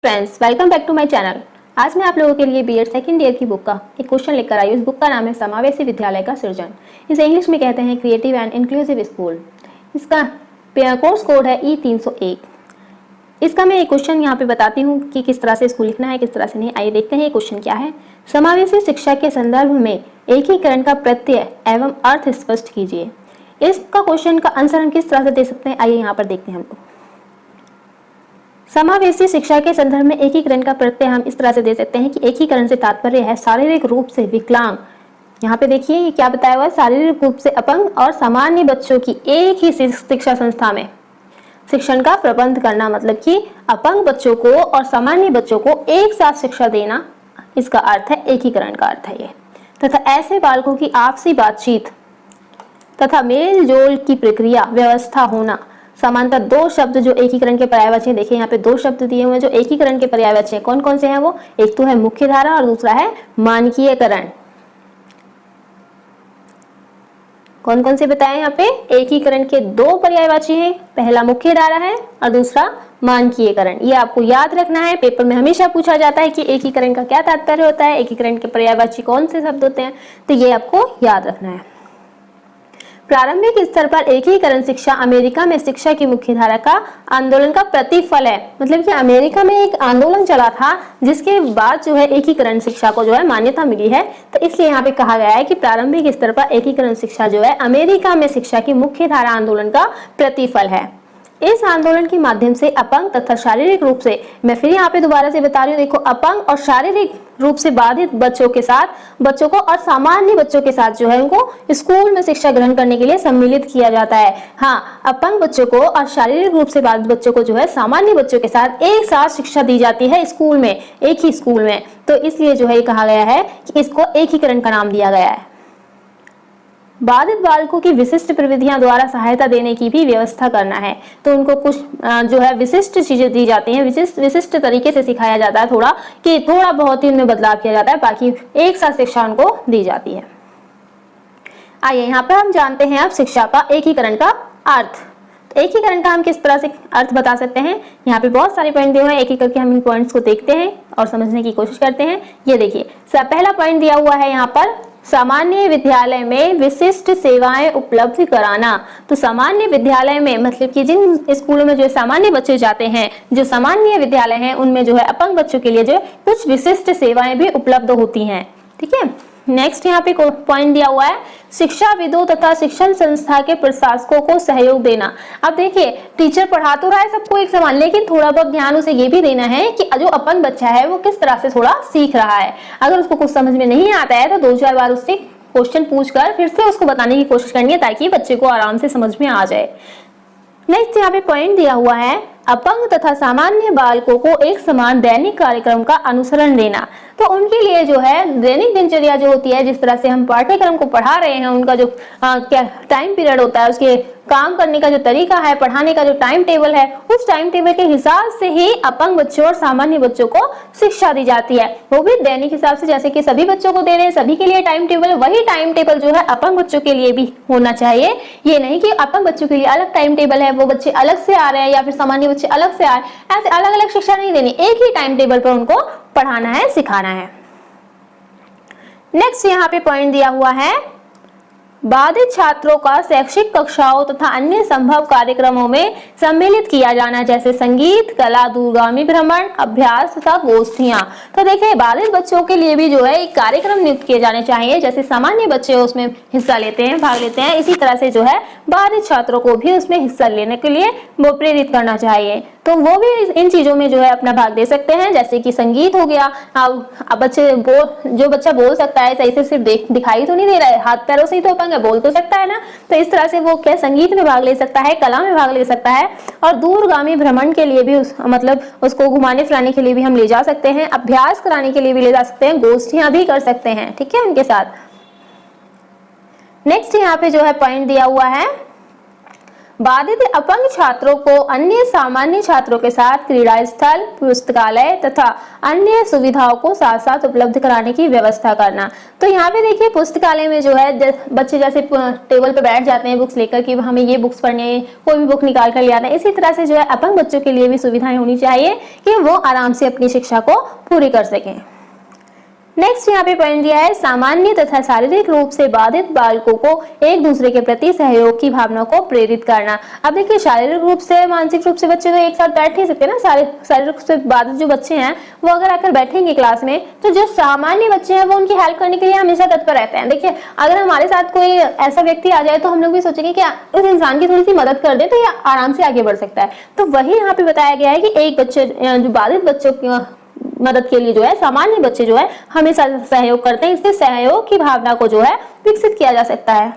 Friends, welcome back to my channel. आज मैं आप लोगों के लिए बीएड सेकंड ईयर की बुक का एक क्वेश्चन लेकर आई हूँ। इस बुक का नाम है समावेशी विद्यालय का सृजन। इसे इंग्लिश में कहते हैं क्रिएटिव एंड इंक्लूसिव स्कूल। इसका कोर्स कोड है E301। इसका मैं एक क्वेश्चन यहाँ पे बताती हूँ कि किस तरह से इसको लिखना है, किस तरह से नहीं। आइए देखते हैं ये क्वेश्चन क्या है। समावेशी शिक्षा के संदर्भ में एकीकरण का प्रत्यय एवं अर्थ स्पष्ट कीजिए। इसका क्वेश्चन का आंसर हम किस तरह से दे सकते हैं, आइए यहाँ पर देखते हैं हम लोग। समावेशी शिक्षा के संदर्भ में एकीकरण का प्रत्यय हम इस तरह से दे सकते हैं कि एकीकरण से तात्पर्य है शारीरिक रूप से विकलांग, यहाँ पे देखिए ये क्या बताया हुआ है, शारीरिक रूप से अपंग और सामान्य बच्चों की एक ही शिक्षा संस्था में शिक्षण का प्रबंध करना। मतलब कि अपंग बच्चों को और सामान्य बच्चों को एक साथ शिक्षा देना, इसका अर्थ है एकीकरण का अर्थ है ये। तथा ऐसे बालकों की आपसी बातचीत तथा मेल जोल की प्रक्रिया व्यवस्था होना। समानतः दो शब्द जो एकीकरण के पर्यायवाची, देखिए यहाँ पे दो शब्द दिए हुए हैं जो एकीकरण के पर्यायवाची हैं। कौन कौन से हैं वो? एक तो है मुख्य धारा और दूसरा है मानकीयकरण। कौन कौन से बताए यहाँ पे? एकीकरण के दो पर्यायवाची हैं, पहला मुख्य धारा है और दूसरा मानकीयकरण। ये आपको याद रखना है, पेपर में हमेशा पूछा जाता है कि एकीकरण का क्या तात्पर्य होता है, एकीकरण के पर्यायवाची कौन से शब्द होते हैं, तो ये आपको याद रखना है। प्रारंभिक स्तर पर एकीकरण शिक्षा अमेरिका में शिक्षा की मुख्यधारा का आंदोलन का प्रतिफल है। मतलब कि अमेरिका में एक आंदोलन चला था जिसके बाद जो है एकीकरण शिक्षा को जो है मान्यता मिली है। तो इसलिए यहाँ पे कहा गया है कि प्रारंभिक स्तर पर एकीकरण शिक्षा जो है अमेरिका में शिक्षा की मुख्यधारा आंदोलन का प्रतिफल है। इस आंदोलन के माध्यम से अपंग तथा शारीरिक रूप से, मैं फिर यहाँ पे दोबारा से बता रही हूँ, देखो अपंग और शारीरिक रूप से बाधित बच्चों को और सामान्य बच्चों के साथ जो है उनको स्कूल में शिक्षा ग्रहण करने के लिए सम्मिलित किया जाता है। हाँ, अपंग बच्चों को और शारीरिक रूप से बाधित बच्चों को जो है सामान्य बच्चों के साथ एक साथ शिक्षा दी जाती है स्कूल में, एक ही स्कूल में। तो इसलिए जो है ये कहा गया है कि इसको एकीकरण का नाम दिया गया है। बाधित बालकों की विशिष्ट प्रविधियां द्वारा सहायता देने की भी व्यवस्था करना है। तो उनको कुछ जो है विशिष्ट चीजें दी जाती हैं, विशिष्ट तरीके से सिखाया जाता है, थोड़ा बहुत ही उनमें बदलाव किया जाता है, बाकी एक साथ शिक्षा उनको दी जाती है। आइए यहाँ पर हम जानते हैं अब शिक्षा का एकीकरण का अर्थ। तो एकीकरण का हम किस तरह से अर्थ बता सकते हैं, यहाँ पे बहुत सारे पॉइंट दिए हुए हैं, एक एक करके हम इन पॉइंट्स को देखते हैं और समझने की कोशिश करते हैं। ये देखिए, पहला पॉइंट दिया हुआ है यहाँ पर, सामान्य विद्यालय में विशिष्ट सेवाएं उपलब्ध कराना। तो सामान्य विद्यालय में मतलब कि जिन स्कूलों में जो सामान्य बच्चे जाते हैं, जो सामान्य विद्यालय हैं, उनमें जो है अपंग बच्चों के लिए जो कुछ विशिष्ट सेवाएं भी उपलब्ध होती हैं। ठीक है, नेक्स्ट यहाँ पे पॉइंट दिया हुआ है, शिक्षाविदों तथा शिक्षण संस्था के प्रशासकों को सहयोग देना। अब देखिए, टीचर पढ़ा तो रहा है सबको एक समान, लेकिन थोड़ा बहुत ध्यान उसे ये भी देना है कि जो अपंग बच्चा है वो किस तरह से थोड़ा सीख रहा है। अगर उसको कुछ समझ में नहीं आता है तो 2-4 बार उससे क्वेश्चन पूछकर फिर से उसको बताने की कोशिश करनी है ताकि बच्चे को आराम से समझ में आ जाए। नेक्स्ट यहाँ पे पॉइंट दिया हुआ है, अपंग तथा सामान्य बालकों को एक समान दैनिक कार्यक्रम का अनुसरण देना। तो उनके लिए जो है दैनिक दिनचर्या जो होती है, जिस तरह से हम पाठ्यक्रम को पढ़ा रहे हैं, उनका जो क्या टाइम पीरियड होता है, उसके काम करने का जो तरीका है, पढ़ाने का जो टाइम टेबल है, उस टाइम टेबल के हिसाब से ही अपंग बच्चों और सामान्य बच्चों को शिक्षा दी जाती है। वो भी दैनिक हिसाब से, जैसे कि सभी बच्चों को दे रहे हैं, सभी के लिए टाइम टेबल, वही टाइम टेबल जो है अपंग बच्चों के लिए भी होना चाहिए। ये नहीं कि अपंग बच्चों के लिए अलग टाइम टेबल है, वो बच्चे अलग से आ रहे हैं या फिर सामान्य बच्चे अलग से आ रहे हैं, ऐसे अलग अलग शिक्षा नहीं देनी, एक ही टाइम टेबल पर उनको पढ़ाना है, सिखाना है। नेक्स्ट यहाँ पे पॉइंट दिया हुआ है, बाधित छात्रों का शैक्षिक कक्षाओं तथा अन्य संभव कार्यक्रमों में सम्मिलित किया जाना, जैसे संगीत, कला, दूरगामी भ्रमण, अभ्यास तथा गोष्ठियां। तो देखिए, बाधित बच्चों के लिए भी जो है एक कार्यक्रम नियुक्त किए जाने चाहिए, जैसे सामान्य बच्चे उसमें हिस्सा लेते हैं, भाग लेते हैं, इसी तरह से जो है बाधित छात्रों को भी उसमें हिस्सा लेने के लिए वो प्रेरित करना चाहिए। तो वो भी इन चीजों में जो है अपना भाग दे सकते हैं, जैसे कि संगीत हो गया। अब जो बच्चा बोल सकता है, सही से सिर्फ दिखाई तो नहीं दे रहा है, हाथ पैरों से ही तो अपंग है, बोल तो सकता है ना, तो इस तरह से वो क्या संगीत में भाग ले सकता है, कला में भाग ले सकता है। और दूरगामी भ्रमण के लिए भी मतलब उसको घुमाने फिराने के लिए भी हम ले जा सकते हैं, अभ्यास कराने के लिए भी ले जा सकते हैं, गोष्ठियां भी कर सकते हैं, ठीक है, उनके साथ। नेक्स्ट यहाँ पे जो है पॉइंट दिया हुआ है, बाधित अपंग छात्रों को अन्य सामान्य छात्रों के साथ क्रीड़ा स्थल, पुस्तकालय तथा अन्य सुविधाओं को साथ साथ उपलब्ध कराने की व्यवस्था करना। तो यहाँ पे देखिए पुस्तकालय में जो है बच्चे जैसे टेबल पे बैठ जाते हैं बुक्स लेकर कि हमें ये बुक्स पढ़नी है, कोई भी बुक निकाल कर ले आते हैं, इसी तरह से जो है अपंग बच्चों के लिए भी सुविधाएं होनी चाहिए कि वो आराम से अपनी शिक्षा को पूरी कर सकें। नेक्स्ट यहाँ पे पॉइंट दिया है, सामान्य तथा शारीरिक रूप से बाधित बालकों को एक दूसरे के प्रति सहयोग की भावना को प्रेरित करना। अब देखिए शारीरिक रूप से मानसिक रूप से बच्चे तो एक साथ बैठ नहीं सकते ना, शारीरिक रूप से बाधित जो बच्चे हैं वो अगर आकर बैठेंगे क्लास में तो जो सामान्य बच्चे हैं वो उनकी हेल्प करने के लिए हमेशा तत्पर रहते हैं। देखिए अगर हमारे साथ कोई ऐसा व्यक्ति आ जाए तो हम लोग भी सोचेंगे कि उस इंसान की थोड़ी सी मदद कर दे तो ये आराम से आगे बढ़ सकता है। तो वही यहाँ पे बताया गया है कि एक बच्चे जो बाधित बच्चों की मदद के लिए जो है सामान्य बच्चे जो है हमेशा सहयोग करते हैं, इससे सहयोग की भावना को जो है विकसित किया जा सकता है।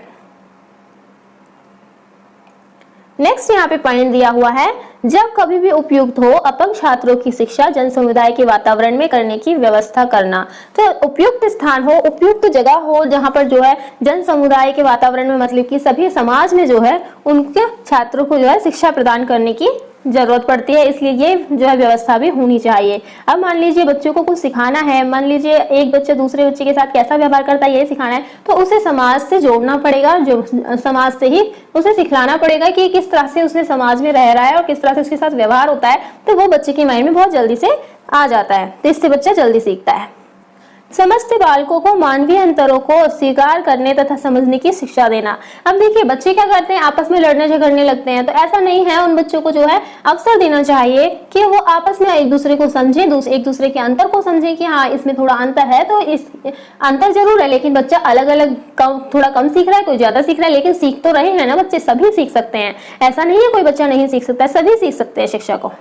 नेक्स्ट यहाँ पे पॉइंट दिया हुआ है, जब कभी भी उपयुक्त हो अपंग छात्रों की शिक्षा जन समुदाय के वातावरण में करने की व्यवस्था करना। तो उपयुक्त स्थान हो, उपयुक्त जगह हो जहाँ पर जो है जन समुदाय के वातावरण में मतलब कि सभी समाज में जो है उनके छात्रों को जो है शिक्षा प्रदान करने की जरूरत पड़ती है, इसलिए ये जो है व्यवस्था भी होनी चाहिए। अब मान लीजिए बच्चों को कुछ सिखाना है, मान लीजिए एक बच्चा दूसरे बच्चे के साथ कैसा व्यवहार करता है ये सिखाना है, तो उसे समाज से जोड़ना पड़ेगा, जो समाज से ही उसे सिखलाना पड़ेगा कि किस तरह से उसने समाज में रह रहा है और किस तरह से उसके साथ व्यवहार होता है, तो वो बच्चे के माइंड में बहुत जल्दी से आ जाता है, तो इससे बच्चा जल्दी सीखता है। समस्त बालकों को मानवीय अंतरों को स्वीकार करने तथा समझने की शिक्षा देना। अब देखिए बच्चे क्या करते हैं, आपस में लड़ने झगड़ने लगते हैं, तो ऐसा नहीं है, उन बच्चों को जो है अवसर देना चाहिए कि वो आपस में एक दूसरे को समझे, एक दूसरे के अंतर को समझे कि हाँ इसमें थोड़ा अंतर है, तो इस अंतर जरूर है लेकिन बच्चा अलग अलग थोड़ा कम सीख रहा है, कोई ज्यादा सीख रहा है, लेकिन सीख तो रहे हैं ना बच्चे, सभी सीख सकते हैं, ऐसा नहीं है कोई बच्चा नहीं सीख सकता, सभी सीख सकते हैं शिक्षा को।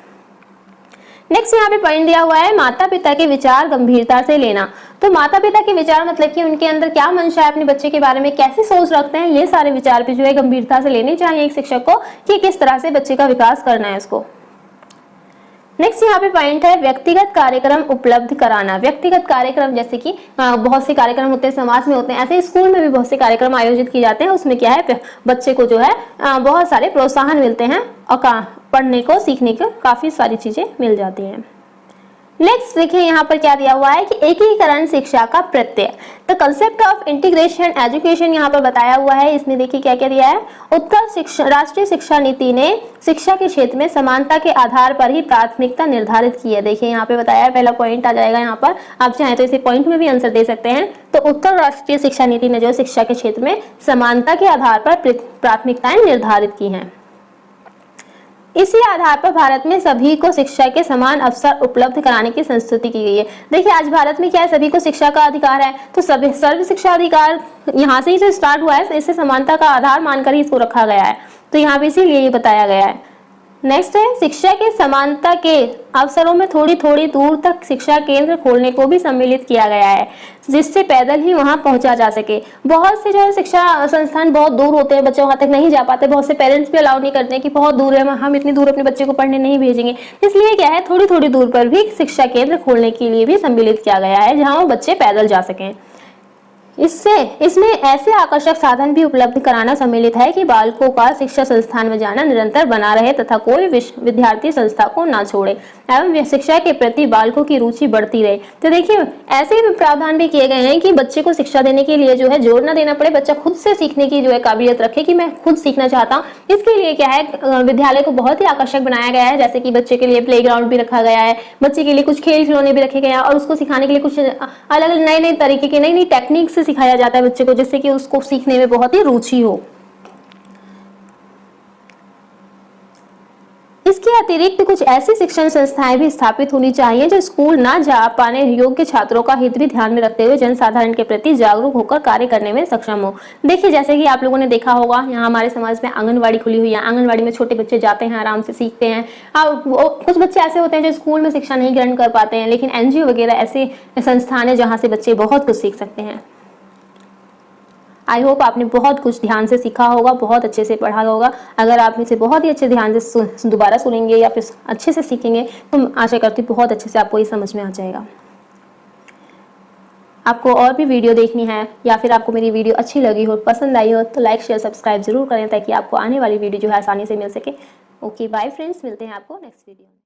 नेक्स्ट यहाँ पे पॉइंट दिया हुआ है, माता पिता के विचार गंभीरता से लेना। तो माता पिता के विचार मतलब कि उनके अंदर क्या मंशा है, अपने बच्चे के बारे में कैसी सोच रखते हैं, ये सारे विचार पे जो है गंभीरता से लेने चाहिए एक शिक्षक को कि किस तरह से बच्चे का विकास करना है उसको। नेक्स्ट यहाँ पे पॉइंट है, व्यक्तिगत कार्यक्रम उपलब्ध कराना। व्यक्तिगत कार्यक्रम जैसे कि बहुत से कार्यक्रम होते हैं समाज में होते हैं, ऐसे स्कूल में भी बहुत से कार्यक्रम आयोजित किए जाते हैं, उसमें क्या है बच्चे को जो है बहुत सारे प्रोत्साहन मिलते हैं और पढ़ने को सीखने को काफी सारी चीजें मिल जाती हैं। नेक्स्ट देखिए यहाँ पर क्या दिया हुआ है कि एकीकरण शिक्षा का प्रत्यय। The concept of integration education यहाँ पर बताया हुआ है, इसमें देखिए क्या क्या दिया है, राष्ट्रीय शिक्षा नीति ने शिक्षा के क्षेत्र में समानता के आधार पर ही प्राथमिकता निर्धारित की है। देखिए यहाँ पे बताया है, पहला पॉइंट आ जाएगा यहाँ पर, आप चाहें तो इसे पॉइंट में भी आंसर दे सकते हैं। तो उत्तर राष्ट्रीय शिक्षा नीति ने जो शिक्षा के क्षेत्र में समानता के आधार पर प्राथमिकताएं निर्धारित की हैं। इसी आधार पर भारत में सभी को शिक्षा के समान अवसर उपलब्ध कराने की संस्तुति की गई है। देखिए आज भारत में क्या है, सभी को शिक्षा का अधिकार है, तो सभी सर्व शिक्षा अधिकार यहाँ से ही जो स्टार्ट हुआ है, इससे समानता का आधार मानकर ही इसको रखा गया है, तो यहाँ पे इसीलिए ये बताया गया है। नेक्स्ट है, शिक्षा के समानता के अवसरों में थोड़ी थोड़ी दूर तक शिक्षा केंद्र खोलने को भी सम्मिलित किया गया है, जिससे पैदल ही वहां पहुंचा जा सके। बहुत से जो है शिक्षा संस्थान बहुत दूर होते हैं, बच्चे वहां तक नहीं जा पाते, बहुत से पेरेंट्स भी अलाउ नहीं करते कि बहुत दूर है, हम इतनी दूर अपने बच्चे को पढ़ने नहीं भेजेंगे, इसलिए क्या है थोड़ी थोड़ी दूर पर भी शिक्षा केंद्र खोलने के लिए भी सम्मिलित किया गया है, जहाँ वो बच्चे पैदल जा सकें। इसमें ऐसे आकर्षक साधन भी उपलब्ध कराना सम्मिलित है कि बालकों का शिक्षा संस्थान में जाना निरंतर बना रहे तथा कोई विद्यार्थी संस्था को ना छोड़े एवं शिक्षा के प्रति बालकों की रुचि बढ़ती रहे। तो देखिए ऐसे प्रावधान भी किए गए हैं कि बच्चे को शिक्षा देने के लिए जो है जोर ना देना पड़े, बच्चा खुद से सीखने की जो है काबिलियत रखे कि मैं खुद सीखना चाहता हूँ। इसके लिए क्या है, विद्यालय को बहुत ही आकर्षक बनाया गया है, जैसे कि बच्चे के लिए प्लेग्राउंड भी रखा गया है, बच्चे के लिए कुछ खेल खिलौने भी रखे गए हैं और उसको सिखाने के लिए कुछ अलग अलग नए नए तरीके के नई नई टेक्निक से सिखाया जाता है बच्चे को, जिससे कि उसको सीखने में बहुत ही रुचि हो। इसके अतिरिक्त कुछ ऐसी शिक्षण संस्थाएं भी स्थापित होनी चाहिए जो स्कूल ना जा पाने योग्य छात्रों का हित भी ध्यान में रखते हुए जनसाधारण के प्रति जागरूक होकर कार्य करने में सक्षम हो। देखिए जैसे कि आप लोगों ने देखा होगा, यहाँ हमारे समाज में आंगनवाड़ी खुली हुई है, आंगनवाड़ी में छोटे बच्चे जाते हैं, आराम से सीखते हैं। कुछ बच्चे ऐसे होते हैं जो स्कूल में शिक्षा नहीं ग्रहण कर पाते हैं, लेकिन NGO वगैरह ऐसे संस्थान है जहाँ से बच्चे बहुत कुछ सीख सकते हैं। आई होप आपने बहुत कुछ ध्यान से सीखा होगा, बहुत अच्छे से पढ़ा होगा। अगर आप इसे बहुत ही अच्छे ध्यान से दोबारा सुनेंगे या फिर अच्छे से सीखेंगे तो आशा करती हूँ बहुत अच्छे से आपको ये समझ में आ जाएगा। आपको और भी वीडियो देखनी है या फिर आपको मेरी वीडियो अच्छी लगी हो, पसंद आई हो, तो लाइक शेयर सब्सक्राइब जरूर करें ताकि आपको आने वाली वीडियो जो है आसानी से मिल सके। ओके बाय फ्रेंड्स, मिलते हैं आपको नेक्स्ट वीडियो में।